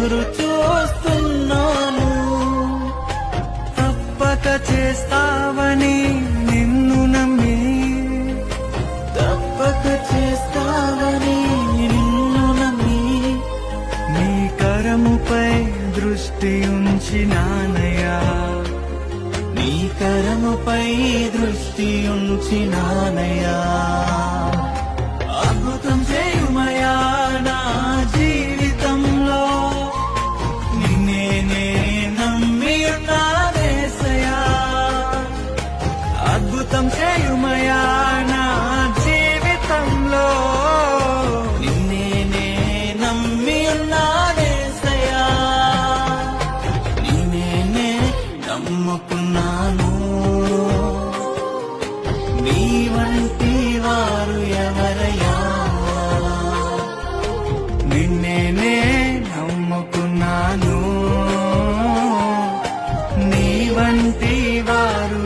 ఎదురు చూస్తున్నాను. తప్పక చేస్తావని నిన్ను నమ్మి, తప్పక చేస్తావని నిన్ను నమ్మి, నీ కరముపై దృష్టి ఉంచినానయ్యా, నీ కరముపై దృష్టి ఉంచినానయ్యా. అద్భుతం చేయుమయా నా జీవితంలో, నిన్నే నే నమ్మి ఉన్నానేసయ్యా. అద్భుతం చేయుమయా నా జీవితంలో, నిన్నే నే నమ్మి ఉన్నానేసయ్యా. నిన్నే నే నమ్ముకున్నాను, నీ వంటి వారు ఎవరయ్యా. నిన్నే నే నమ్ముకున్నాను, నీ వంటి వారు